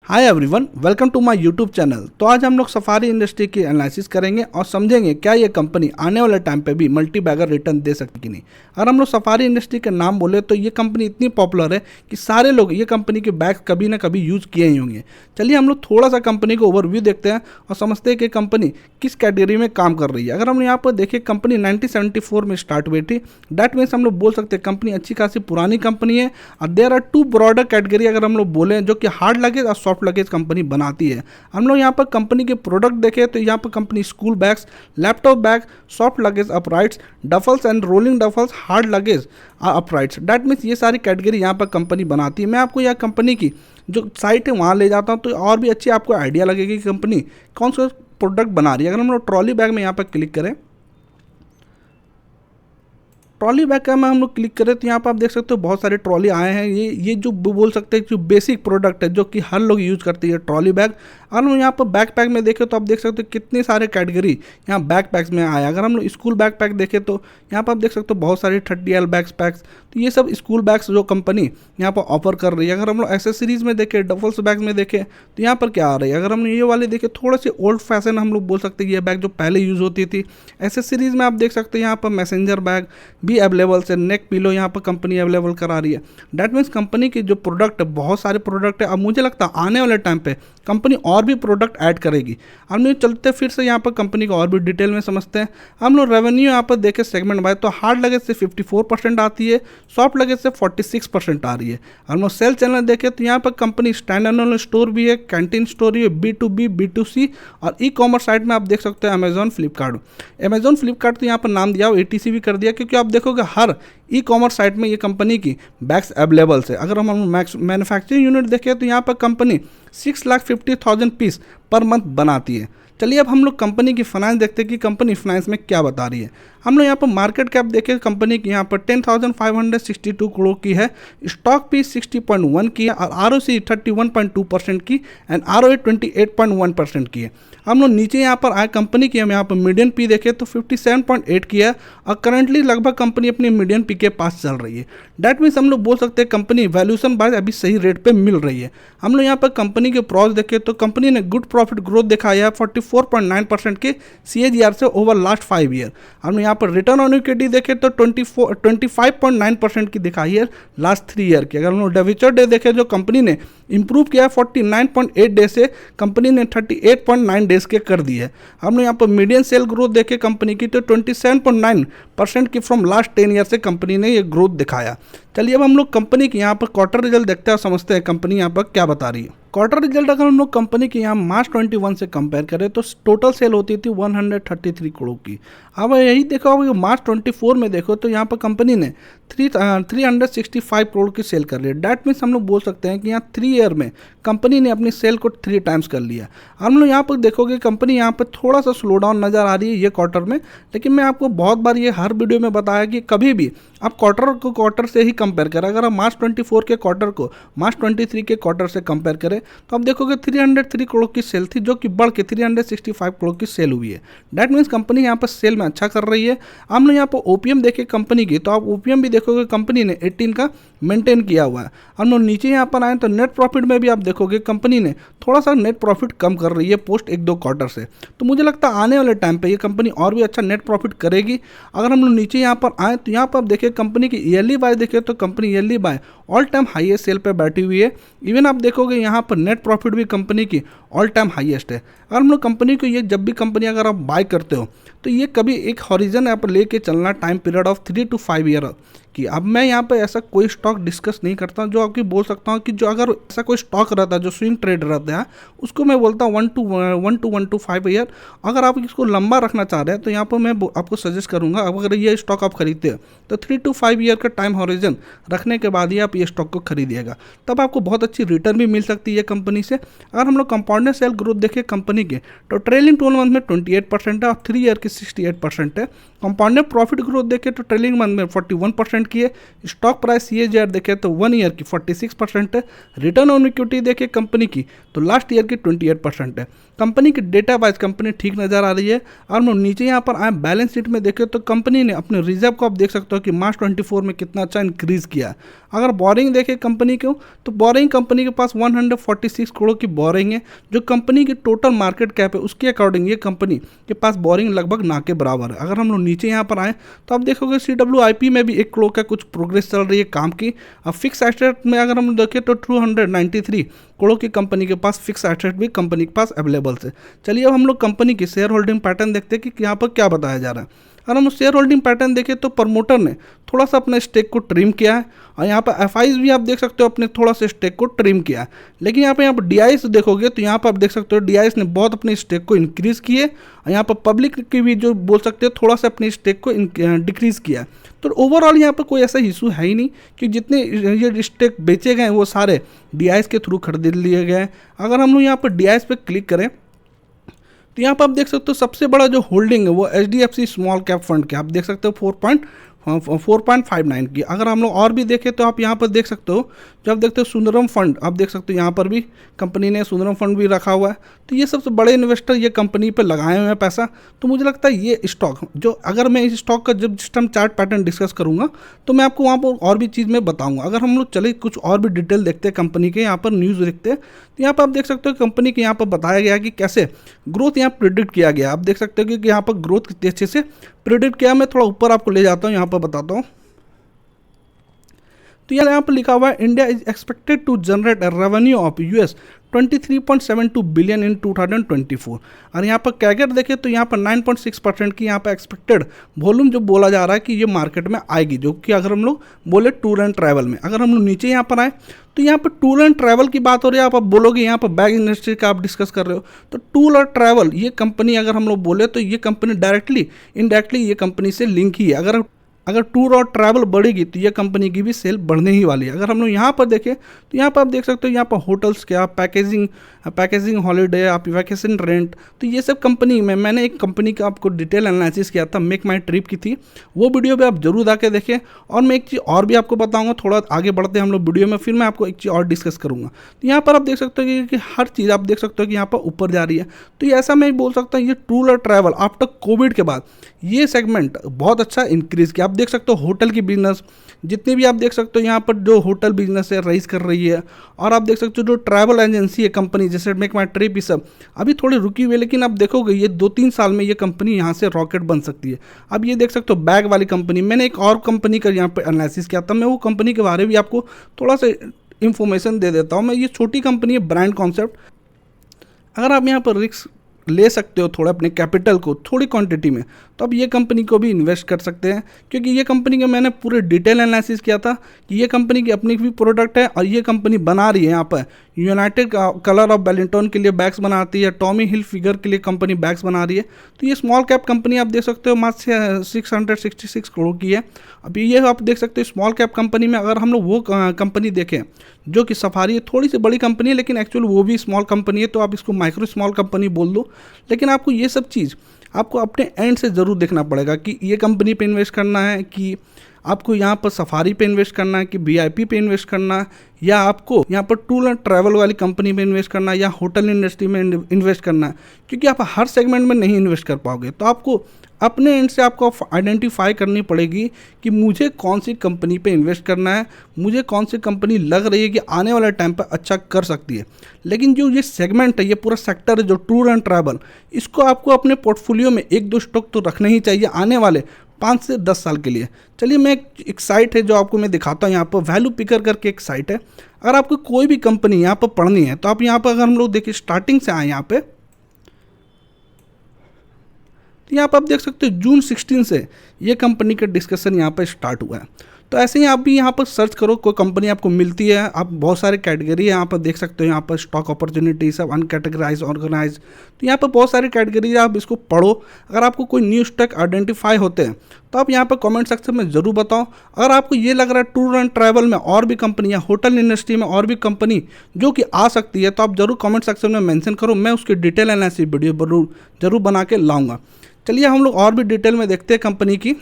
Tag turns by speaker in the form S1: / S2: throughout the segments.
S1: Hi everyone, welcome to my YouTube channel. तो आज हम लोग सफारी इंडस्ट्री की एनालिसिस करेंगे और समझेंगे क्या ये कंपनी आने वाले टाइम पे भी मल्टी बैगर रिटर्न दे सकती कि नहीं। अगर हम लोग सफारी इंडस्ट्री के नाम बोले तो ये कंपनी इतनी पॉपुलर है कि सारे लोग ये कंपनी के बैग कभी ना कभी यूज़ किए ही होंगे। चलिए हम लोग थोड़ा सा कंपनी को ओवरव्यू देखते हैं और समझते हैं कि कंपनी किस कैटेगरी में काम कर रही है। अगर हम यहाँ पर देखें, कंपनी 1974 में स्टार्ट हुई थी। डैट मीन्स हम लोग बोल सकते हैं कंपनी अच्छी खासी पुरानी कंपनी है। और there are two broader category अगर हम लोग बोलें, जो कि हार्ड लगेज और सॉफ्ट लगेज कंपनी बनाती है। हम लोग यहाँ पर कंपनी के प्रोडक्ट देखें तो यहाँ पर company school bags, laptop bag, soft luggage uprights, duffels and rolling duffels, hard luggage uprights, that means ये सारी कैटेगरी यहाँ पर कंपनी बनाती है। मैं आपको यह कंपनी की जो साइट है वहाँ ले जाता हूँ तो और भी अच्छी आपको आइडिया लगेगी कि कंपनी कौन सा प्रोडक्ट बना रही है। अगर हम लोग ट्रॉली बैग में यहाँ पर क्लिक करें, ट्रॉली बैग का में हम लोग क्लिक करें तो यहाँ पर आप देख सकते हो बहुत सारे ट्रॉली आए हैं। ये जो बोल सकते हैं जो बेसिक प्रोडक्ट है जो कि हर लोग यूज़ करते हैं, ट्रॉली बैग। अगर हम यहाँ पर बैक पैक में देखें तो आप देख सकते हो कितने सारे कैटेगरी यहाँ बैक पैक्स में आया। अगर हम लोग स्कूल बैक पैक देखें तो यहाँ पर आप देख सकते हो बहुत सारी 30L बैग पैक्स। तो ये सब स्कूल बैग्स जो कंपनी यहाँ पर ऑफर कर रही है। अगर हम लोग एसेसरीज में देखें, डफल्स बैग में देखें तो यहाँ पर क्या आ रही है। अगर हम ये वाले देखें, थोड़े से ओल्ड फैशन हम लोग बोल सकते हैं, ये बैग जो पहले यूज़ होती थी। एसेसरीज में आप देख सकते हैं यहाँ पर मैसेंजर बैग भी अवेलेबल है, नेक पिलो यहाँ पर कंपनी अवेलेबल करा रही है। डैट मीन्स कंपनी की जो प्रोडक्ट है, बहुत सारे प्रोडक्ट है। अब मुझे लगता है आने वाले टाइम पे कंपनी और भी प्रोडक्ट ऐड करेगी। हम लोग चलते फिर से यहाँ पर कंपनी को और भी डिटेल में समझते हैं। हम लोग रेवेन्यू यहाँ पर देखें सेगमेंट वाइज तो हार्ड लगेज से 54% आती है, सॉफ्ट लगेज से 46% आ रही है। हम लोग सेल चैनल देखें तो यहाँ पर कंपनी स्टैंड अलोन स्टोर भी है, कैंटीन स्टोर भी है, B2B, B2C और ई कॉमर्स साइट में आप देख सकते हैं अमेजॉन फ्लिपकार्ट। अमेजॉन फ्लिपकार्ट तो यहाँ पर नाम दिया, ATC भी कर दिया, क्योंकि आप देखोगे हर ई कॉमर्स साइट में ये कंपनी की बैग्स अवेलेबल है। अगर हम मैन्युफैक्चरिंग यूनिट देखें तो यहाँ पर कंपनी 6,50,000 पीस पर मंथ बनाती है। चलिए अब हम लोग कंपनी की फाइनेंस देखते हैं कि कंपनी फाइनेंस में क्या बता रही है। हम लोग यहाँ पर मार्केट कैप देखें, कंपनी की यहाँ पर 10,562 करोड़ की है, स्टॉक पी 60.1 की है और ROC 31.2% की एंड ROA 28.1% की है। हम लोग नीचे यहाँ पर आए, कंपनी की हम यहाँ पर मीडियन पी देखें तो 57.8 की है और करंटली लगभग कंपनी अपनी मीडियन पी के पास चल रही है। डैट मीन्स हम लोग बोल सकते हैं कंपनी वैल्यूएशन वाइज अभी सही रेट पे मिल रही है। हम लोग यहाँ पर कंपनी के प्रॉस देखें तो कंपनी ने गुड प्रॉफिट ग्रोथ दिखाया है 44.9% के CAGR से ओवर लास्ट 5 ईयर। हम यहाँ पर रिटर्न ऑन इक्विटी देखें तो 25.9% की दिखाई है लास्ट 3 ईयर की। अगर हम लोग डिबेंचर डे देखें जो कंपनी ने इंप्रूव किया है 49.8 डे से कंपनी ने 38.9 डेज के कर दी है। हमने यहाँ पर मीडियन सेल ग्रोथ देखे कंपनी की तो 27.9% की फ्रॉम लास्ट 10 ईयर से कंपनी ने ये ग्रोथ दिखाया। चलिए अब हम लोग कंपनी की यहाँ पर क्वार्टर रिजल्ट देखते हैं और समझते हैं कंपनी यहाँ पर क्या बता रही है। क्वार्टर रिजल्ट अगर हम लोग कंपनी की यहाँ मार्च 21 से कंपेयर करें तो टोटल सेल होती थी 133 करोड़ की। अब यही देखो, अब मार्च 24 में देखो तो यहाँ पर कंपनी ने 365 करोड़ की सेल कर रही है। डैट मीन्स हम लोग बोल सकते हैं कि यहाँ 3 ईयर में कंपनी ने अपनी सेल को 3 टाइम्स कर लिया। हम लोग यहाँ पर देखोगे कंपनी यहाँ पर थोड़ा सा स्लो डाउन नज़र आ रही है ये क्वार्टर में, लेकिन मैं आपको बहुत बार ये हर वीडियो में बताया कि कभी भी आप क्वार्टर को क्वार्टर से ही कंपेयर करें। अगर आप मार्च 24 के क्वार्टर को मार्च 23 के क्वार्टर से कंपेयर करें तो आप देखोगे 303 करोड़ की सेल थी, जो कि बढ़ के 365 करोड़ की सेल हुई है। डैट मीन्स कंपनी यहाँ पर सेल में अच्छा कर रही है। हम लोग यहाँ पर OPM देखें कंपनी की तो आप OPM भी देखोगे कंपनी ने 18 का मेंटेन किया हुआ है। हम लोग नीचे यहाँ पर आए तो नेट प्रॉफिट में भी आप देखोगे कंपनी ने थोड़ा सा नेट प्रॉफिट कम कर रही है पोस्ट 1-2 क्वार्टर से। तो मुझे लगता है आने वाले टाइम पे ये कंपनी और भी अच्छा नेट प्रॉफिट करेगी। अगर हम लोग नीचे यहाँ पर आए तो यहाँ पर आप देखिए कंपनी की ईयरली बाय देखें तो company yearly by all time highest sale पे बैठी हुई है। इवन आप देखोगे यहाँ पर नेट प्रॉफिट भी कंपनी की ऑल टाइम हाईएस्ट है। अगर हम लोग कंपनी को ये जब भी कंपनी अगर आप बाय करते हो तो ये कभी एक हॉरिजन आप लेके चलना time period of 3 to 5 year कि अब मैं यहाँ पर ऐसा कोई स्टॉक डिस्कस नहीं करता जो आपकी बोल सकता हूँ कि जो अगर ऐसा कोई स्टॉक रहता है जो स्विंग ट्रेड रहता है उसको मैं बोलता हूँ 1 to 5 ईयर। अगर आप इसको लंबा रखना चाह रहे हैं तो यहाँ पर मैं आपको सजेस्ट करूँगा, अगर ये स्टॉक आप खरीदते हो तो 3 to 5 ईयर का टाइम हॉरिजन रखने के बाद ही आप ये स्टॉक को खरीदिएगा, तब आपको बहुत अच्छी रिटर्न भी मिल सकती है कंपनी से। अगर हम लोग कंपाउंडेड सेल ग्रोथ देखें कंपनी के तो ट्रेलिंग 12 मंथ में 28% है और 3 ईयर की 68% है। कंपाउंडेड प्रॉफिट ग्रोथ देखें तो ट्रेलिंग मंथ में 41% 46% की है। स्टॉक प्राइस CAGR देखें तो 1 ईयर की 46% है। रिटर्न ऑन इक्विटी देखें कंपनी की तो लास्ट ईयर की 28% है। कंपनी की डेटा वाइज कंपनी ठीक नज़र आ रही है। और हम नीचे यहाँ पर आए बैलेंस शीट में देखें तो कंपनी ने अपने रिजर्व को आप देख सकते हो कि मार्च 24 में कितना अच्छा इंक्रीज़ किया है। अगर बोरिंग देखें कंपनी को तो बोरिंग कंपनी के पास 146 करोड़ की बोरिंग है, जो कंपनी की टोटल मार्केट कैप है उसके अकॉर्डिंग ये कंपनी के पास बोरिंग लगभग ना के बराबर है। अगर हम लोग नीचे यहाँ पर आए तो आप देखोगे CWIP में भी 1 करोड़ का कुछ प्रोग्रेस चल रही है काम की। अब फिक्स एसेट में अगर हम देखें तो 293 करोड़ की कंपनी के पास फिक्स एसेट भी कंपनी के पास अवेलेबल है। चलिए अब हम लोग कंपनी की शेयर होल्डिंग पैटर्न देखते हैं कि यहाँ पर क्या बताया जा रहा है। अगर हम शेयर होल्डिंग पैटर्न देखें तो प्रमोटर ने थोड़ा सा अपने स्टेक को ट्रिम किया है और यहाँ पर FIs भी आप देख सकते हो अपने थोड़ा सा स्टेक को ट्रिम किया है। लेकिन यहाँ पर DIs देखोगे तो यहाँ पर आप देख सकते हो DIs ने बहुत अपने स्टेक को इंक्रीज़ किए और यहाँ पर पब्लिक की भी जो बोल सकते हो थोड़ा सा अपने स्टेक को डिक्रीज़ किया। तो ओवरऑल यहाँ पर कोई ऐसा इशू है ही नहीं कि जितने ये स्टेक बेचे गए वो सारे DIs के थ्रू खरीद लिए गए। अगर हम लोग यहाँ पर DIs पे क्लिक करें तो यहाँ पर आप देख सकते हो सबसे बड़ा जो होल्डिंग है वो HDFC स्मॉल कैप फंड के आप देख सकते हो 4.59 की। अगर हम लोग और भी देखें तो आप यहाँ पर देख सकते हो जो आप देखते हो सुंदरम फंड आप देख सकते हो यहाँ पर भी कंपनी ने सुंदरम फंड भी रखा हुआ है। तो ये सबसे बड़े इन्वेस्टर ये कंपनी पे लगाए हुए हैं पैसा। तो मुझे लगता है ये स्टॉक जो अगर मैं इस स्टॉक का जब जिस टाइम चार्ट पैटर्न डिस्कस करूँगा तो मैं आपको वहाँ पर और भी चीज़ में बताऊँगा। अगर हम लोग चले कुछ और भी डिटेल देखते हैं कंपनी के यहाँ पर न्यूज़ देखते हैं तो यहाँ पर आप देख सकते हो कंपनी के यहाँ पर बताया गया कि कैसे ग्रोथ यहाँ प्रिडिक्ट किया गया। आप देख सकते हो कि यहाँ पर ग्रोथ कितने अच्छे से प्रिडिक्ट किया। मैं थोड़ा ऊपर आपको ले जाता हूँ, यहाँ पर बताता हूँ। तो यहाँ पर लिखा हुआ है India is expected to generate a revenue of $23.72 billion in 2024। और यहाँ पर कैगर देखें तो यहाँ पर 9.6% की यहाँ पर एक्सपेक्टेड वॉल्यूम जो बोला जा रहा है कि ये मार्केट में आएगी, जो कि अगर हम लोग बोले टूर एंड ट्रैवल में। अगर हम लोग नीचे यहाँ पर आए तो यहाँ पर टूर एंड ट्रैवल की बात हो रही है। आप बोलोगे यहाँ पर बैग इंडस्ट्री का आप डिस्कस कर रहे हो तो टूर और ट्रैवल ये कंपनी अगर हम लोग बोले तो ये कंपनी डायरेक्टली इनडायरेक्टली ये कंपनी से लिंक ही है। अगर टूर और ट्रैवल बढ़ेगी तो ये कंपनी की भी सेल बढ़ने ही वाली है। अगर हम लोग यहाँ पर देखें तो यहाँ पर आप देख सकते हो यहाँ पर होटल्स क्या पैकेजिंग हॉलीडे आप वैकेशन रेंट, तो ये सब कंपनी में मैंने एक कंपनी का आपको डिटेल एनालिसिस किया था, मेक माई ट्रिप की थी, वो वीडियो भी आप जरूर आके देखें। और मैं एक चीज़ और भी आपको बताऊंगा, थोड़ा आगे बढ़ते हैं हम लोग वीडियो में, फिर मैं आपको एक चीज़ और डिस्कस करूँगा। तो यहाँ पर आप देख सकते हो कि हर चीज़ आप देख सकते हो कि यहाँ पर ऊपर जा रही है। तो ये ऐसा मैं बोल सकता हूँ ये टूर और ट्रैवल आफ्टर कोविड के बाद ये सेगमेंट बहुत अच्छा इंक्रीज़ किया। आप देख सकते हो होटल की बिजनेस जितने भी आप देख सकते हो यहाँ पर जो होटल बिजनेस है राइज कर रही है। और आप देख सकते हो जो ट्रैवल एजेंसी है कंपनी जैसे मेक माई ट्रिप, ये सब अभी थोड़ी रुकी हुई है, लेकिन आप देखोगे ये 2-3 साल में ये कंपनी यहाँ से रॉकेट बन सकती है। अब ये देख सकते हो बैग वाली कंपनी, मैंने एक और कंपनी का यहाँ पर एनालिसिस किया था, मैं वो कंपनी के बारे में भी आपको थोड़ा सा इन्फॉर्मेशन दे देता हूँ। मैं ये छोटी कंपनी है ब्रांड कॉन्सेप्ट, अगर आप यहाँ पर रिस्क ले सकते हो थोड़ा अपने कैपिटल को थोड़ी क्वांटिटी में, तो आप ये कंपनी को भी इन्वेस्ट कर सकते हैं। क्योंकि ये कंपनी का मैंने पूरे डिटेल एनालिसिस किया था कि ये कंपनी की अपनी भी प्रोडक्ट है और ये कंपनी बना रही है यहाँ पर यूनाइटेड कलर ऑफ वेलिंगटन के लिए बैग्स बनाती है, टॉमी हिल फिगर के लिए कंपनी बैग्स बना रही है। तो ये स्मॉल कैप कंपनी आप देख सकते हो मात्र 666 करोड़ की है। अभी ये आप देख सकते हो स्मॉल कैप कंपनी में अगर हम लोग वो कंपनी देखें जो कि सफारी है, थोड़ी सी बड़ी कंपनी है लेकिन एक्चुअली वो भी स्मॉल कंपनी है, तो आप इसको माइक्रो स्मॉल कंपनी बोल दो। लेकिन आपको ये सब चीज़ आपको अपने एंड से ज़रूर देखना पड़ेगा कि ये कंपनी पे इन्वेस्ट करना है, कि आपको यहाँ पर सफारी पे इन्वेस्ट करना है, कि VIP पे इन्वेस्ट करना है, या आपको यहाँ पर टूर एंड ट्रैवल वाली कंपनी में इन्वेस्ट करना है, या होटल इंडस्ट्री में इन्वेस्ट करना है। क्योंकि आप हर सेगमेंट में नहीं इन्वेस्ट कर पाओगे, तो आपको अपने एंड से आपको आइडेंटिफाई करनी पड़ेगी कि मुझे कौन सी कंपनी पे इन्वेस्ट करना है, मुझे कौन सी कंपनी लग रही है कि आने वाले टाइम पर अच्छा कर सकती है। लेकिन जो ये सेगमेंट है, ये पूरा सेक्टर है जो टूर एंड ट्रैवल, इसको आपको अपने पोर्टफोलियो में 1-2 स्टॉक तो रखने ही चाहिए आने वाले 5 से 10 साल के लिए। चलिए मैं एक साइट है जो आपको मैं दिखाता हूँ, यहाँ पर वैल्यू पिकर करके एक साइट है। अगर आपको कोई भी कंपनी यहाँ पर पढ़नी है तो आप यहाँ पर अगर हम लोग देखिए स्टार्टिंग से आए यहाँ पे, तो यहाँ पर आप देख सकते हो जून 16 से ये कंपनी का डिस्कशन यहाँ पर स्टार्ट हुआ है। तो ऐसे ही आप भी यहाँ पर सर्च करो, कोई कंपनी आपको मिलती है, आप बहुत सारे कैटेगरी यहाँ पर देख सकते हो, यहाँ पर स्टॉक अपॉर्चुनिटी सब अनकैटेगराइज ऑर्गेनाइज, तो यहाँ पर बहुत सारी कैटेगरी है, आप इसको पढ़ो। अगर आपको कोई न्यू स्टॉक आइडेंटिफाई होते हैं तो आप यहाँ पर कमेंट सेक्शन में ज़रूर बताओ। अगर आपको ये लग रहा है टूर एंड ट्रैवल में और भी कंपनी या होटल इंडस्ट्री में और भी कंपनी जो कि आ सकती है, तो आप ज़रूर कमेंट सेक्शन में मेंशन करो, मैं उसकी डिटेल एनालिसिस वीडियो ज़रूर बना के लाऊंगा। चलिए हम लोग और भी डिटेल में देखते हैं कंपनी की।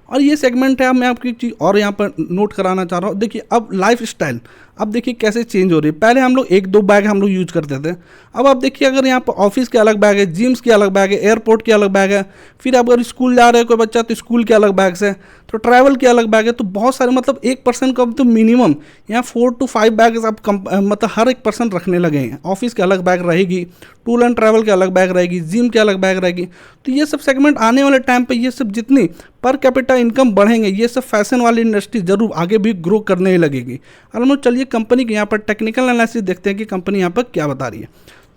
S1: और ये सेगमेंट है। अब मैं आपकी चीज़ और यहाँ पर नोट कराना चाह रहा हूँ, देखिए अब लाइफ स्टाइल अब देखिए कैसे चेंज हो रही है। पहले हम लोग एक दो बैग हम लोग यूज करते थे, अब आप देखिए अगर यहाँ पर ऑफिस के अलग बैग है, जिम्स के अलग बैग है, एयरपोर्ट के अलग बैग है, फिर अगर स्कूल जा रहे हैं कोई बच्चा तो स्कूल के अलग बैग्स है, तो ट्रैवल के अलग बैग है। तो बहुत सारे मतलब एक पर्सन का तो मिनिमम यहाँ 4 to 5 बैग अब मतलब हर एक पर्सन रखने लगे हैं। ऑफिस के अलग बैग रहेगी, टूर एंड ट्रैवल के अलग बैग रहेगी, जिम के अलग बैग रहेगी। तो ये सब सेगमेंट आने वाले टाइम पे ये सब जितनी पर कैपिटा इनकम बढ़ेंगे, ये सब फैशन वाली इंडस्ट्री जरूर आगे भी ग्रो करने ही लगेगी। और हम लोग चलिए कंपनी के यहाँ पर टेक्निकल एनालिसिस देखते हैं कि कंपनी यहाँ पर क्या बता रही है।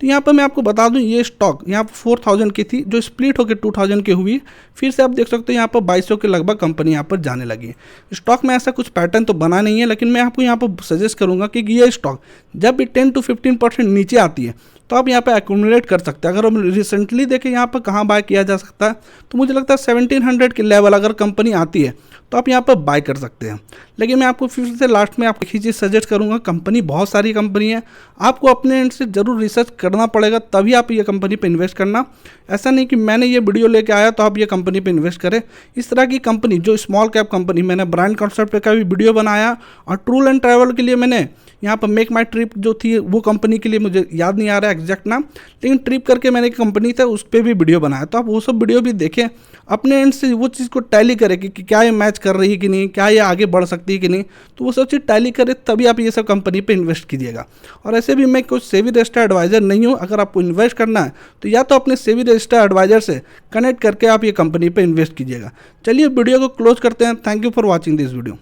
S1: तो यहाँ पर मैं आपको बता दूं, ये स्टॉक यहाँ पर 4000 की थी जो स्प्लिट होकर 2000 की हुई, फिर से आप देख सकते हो यहाँ पर 2200 के लगभग कंपनी यहाँ पर जाने लगी है। स्टॉक में ऐसा कुछ पैटर्न तो बना नहीं है, लेकिन मैं आपको यहाँ पर सजेस्ट करूँगा कि ये स्टॉक जब भी 10 to 15% नीचे आती है तो आप यहाँ पे एक्यूमुलेट कर सकते हैं। अगर हम रिसेंटली देखें यहाँ पर कहाँ बाय किया जा सकता है, तो मुझे लगता है 1700 के लेवल अगर कंपनी आती है तो आप यहाँ पर बाय कर सकते हैं। लेकिन मैं आपको फिर से लास्ट में आपको एक ही चीज़ सजेस्ट करूँगा, कंपनी बहुत सारी कंपनी है, आपको अपने एंड से जरूर रिसर्च करना पड़ेगा तभी आप ये कंपनी पे इन्वेस्ट करना। ऐसा नहीं कि मैंने ये वीडियो लेके आया तो आप ये कंपनी पे इन्वेस्ट करें। इस तरह की कंपनी जो स्मॉल कैप कंपनी, मैंने ब्रांड कॉन्सेप्ट पे का भी वीडियो बनाया, और टूर एंड ट्रैवल के लिए मैंने यहाँ पर मेक माई ट्रिप जो थी वो कंपनी के लिए मुझे याद नहीं आ रहा है एग्जैक्ट नाम, लेकिन ट्रिप करके मैंने एक कंपनी था उस पर भी वीडियो बनाया। तो आप वो सब वीडियो भी देखें, अपने एंड से वो चीज़ को टैली करें कि क्या ये मैच कर रही है कि नहीं, क्या ये आगे बढ़ सकती है कि नहीं। तो वो सब चीज़ टैली करें तभी आप ये सब कंपनी पे इन्वेस्ट कीजिएगा। और ऐसे भी मैं कुछ सेबी रजिस्टर्ड एडवाइजर नहीं हूँ, अगर आपको इन्वेस्ट करना है तो या तो अपने सेबी रजिस्टर्ड एडवाइजर से कनेक्ट करके आप ये कंपनी पे इन्वेस्ट कीजिएगा। चलिए वीडियो को क्लोज करते हैं। Thank you for watching this video.